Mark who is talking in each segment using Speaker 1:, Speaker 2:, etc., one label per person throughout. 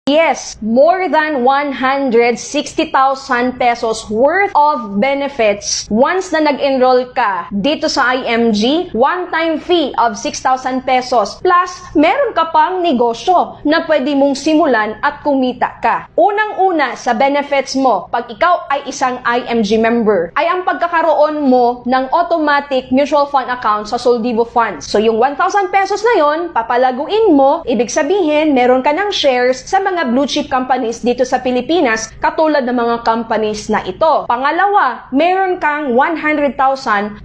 Speaker 1: Yes, more than 160,000 pesos worth of benefits once na nag-enroll ka dito sa IMG, one-time fee of 6,000 pesos plus meron ka pang negosyo na pwede mong simulan at kumita ka. Unang-una sa benefits mo pag ikaw ay isang IMG member ay ang pagkakaroon mo ng automatic mutual fund account sa Soldivo Funds. So yung 1,000 pesos na yon, papalaguin mo, ibig sabihin meron ka ng shares sa mga blue chip companies dito sa Pilipinas katulad ng mga companies na ito. Pangalawa, meron kang 100,000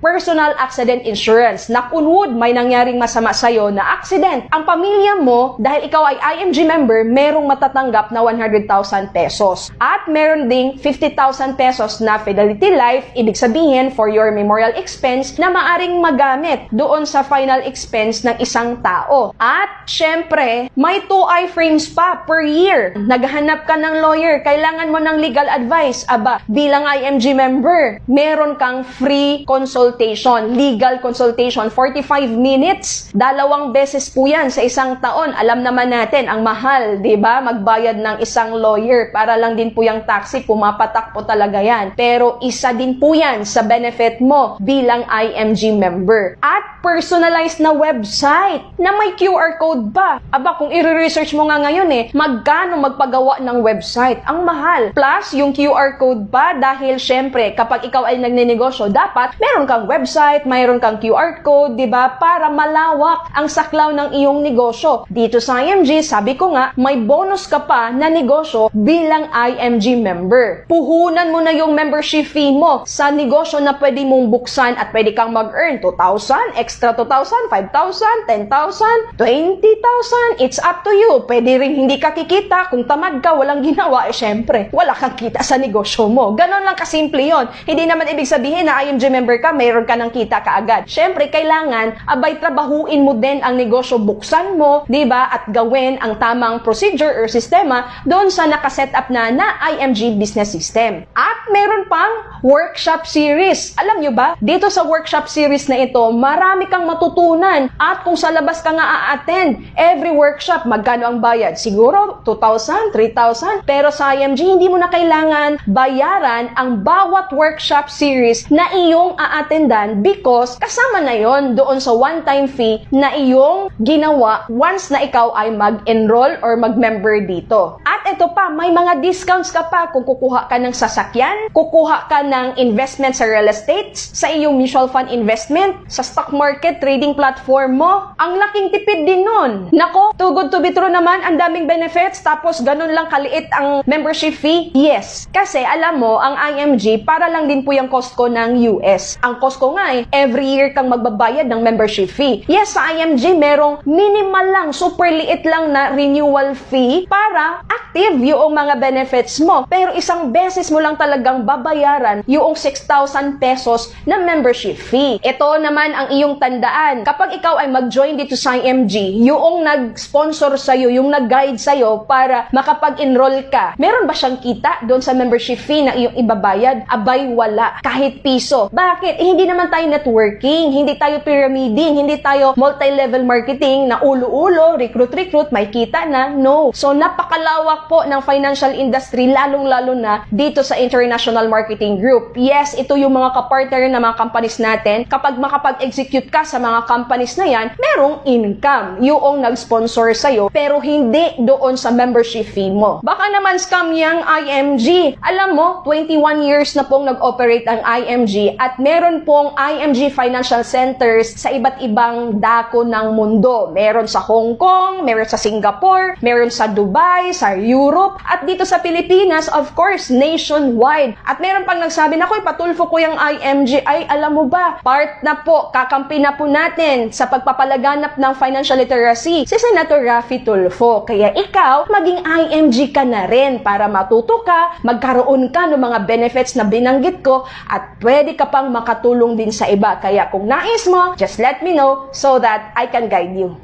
Speaker 1: personal accident insurance. Nakunwood, may nangyaring masama sa'yo na accident. Ang pamilya mo, dahil ikaw ay IMG member, merong matatanggap na 100,000 pesos. At meron ding 50,000 pesos na Fidelity Life, ibig sabihin for your memorial expense na maaring magamit doon sa final expense ng isang tao. At syempre, may 2 iframes pa per year. Naghahanap ka ng lawyer, kailangan mo ng legal advice. Aba, bilang IMG member, meron kang free consultation, legal consultation, 45 minutes. 2 beses po yan sa isang taon. Alam naman natin, ang mahal, di ba? Magbayad ng isang lawyer. Para lang din po yung taxi, pumapatak po talaga yan. Pero isa din po yan sa benefit mo bilang IMG member. At personalized na website na may QR code ba? Aba, kung i-research mo nga ngayon magkano magpagawa ng website? Ang mahal. Plus, yung QR code pa dahil syempre, kapag ikaw ay nagnenegosyo, dapat meron kang website, mayroon kang QR code, di ba? Para malawak ang saklaw ng iyong negosyo. Dito sa IMG, sabi ko nga, may bonus ka pa na negosyo bilang IMG member. Puhunan mo na yung membership fee mo sa negosyo na pwede mong buksan at pwede kang mag-earn 2,000, extra 2,000, 5,000, 10,000, 20,000. It's up to you. Pwede rin hindi ka kikita. Kung tamad ka, walang ginawa, syempre, wala kang kita sa negosyo mo. Ganon lang kasimple yon. Hindi naman ibig sabihin na IMG member ka, mayroon ka ng kita kaagad. Syempre, kailangan, abay, trabahuin mo din ang negosyo, buksan mo, di ba, at gawin ang tamang procedure or sistema doon sa nakaset up na IMG business system. At meron pang workshop series. Alam nyo ba, dito sa workshop series na ito, marami kang matutunan. At kung sa labas ka nga a-attend, every workshop, magkano ang bayad? Siguro, 2,000, 3,000. Pero sa IMG, hindi mo na kailangan bayaran ang bawat workshop series na iyong a-attendan because kasama na yon doon sa one-time fee na iyong ginawa once na ikaw ay mag-enroll or mag-member dito. At ito pa, may mga discounts ka pa kung kukuha ka ng sasakyan, kukuha ka ng investment sa real estate, sa iyong mutual fund investment, sa stock market, trading platform mo. Ang laking tipid din nun. Nako, too good to be true naman, ang daming benefits, tapos ganun lang kaliit ang membership fee? Yes. Kasi alam mo, ang IMG, para lang din po yung Costco ng US. Ang Costco nga every year kang magbabayad ng membership fee. Yes, sa IMG, merong minimal lang, super liit lang na renewal fee para active yung mga benefits mo. Pero isang beses mo lang talagang babayaran yung 6,000 pesos na membership fee. Ito naman ang iyong tandaan. Kapag ikaw ay mag-join dito sa IMG, yung nag-sponsor sa'yo, yung nag-guide sa'yo para makapag-enroll ka, meron ba siyang kita doon sa membership fee na iyong ibabayad? Abay, wala. Kahit piso. Bakit? Hindi naman tayo networking, hindi tayo pyramiding, hindi tayo multi-level marketing na ulo-ulo, recruit, may kita na. No. So, napakalawak po ng financial industry, lalong-lalo na dito sa International Marketing Group. Yes, ito yung mga kapartner na mga companies natin. Kapag makapag-execute ka sa mga companies na yan, merong income yung nag-sponsor sa'yo, pero hindi doon sa membership fee mo. Baka naman scam yung IMG. Alam mo, 21 years na pong nag-operate ang IMG at meron pong IMG Financial Centers sa iba't ibang dako ng mundo. Meron sa Hong Kong, meron sa Singapore, meron sa Dubai, sa Europe, at dito sa Pilipinas, of course, nationwide. At meron pang nagsabi na, patulfo ko yung IMG. Ay, alam mo ba, part na po, kakampi na po natin sa pagpapalaganap ng financial literacy si Senator Raffy Tulfo. Kaya ikaw, maging IMG ka na rin para matuto ka, magkaroon ka ng mga benefits na binanggit ko at pwede ka pang makatulong din sa iba. Kaya kung nais mo, just let me know so that I can guide you.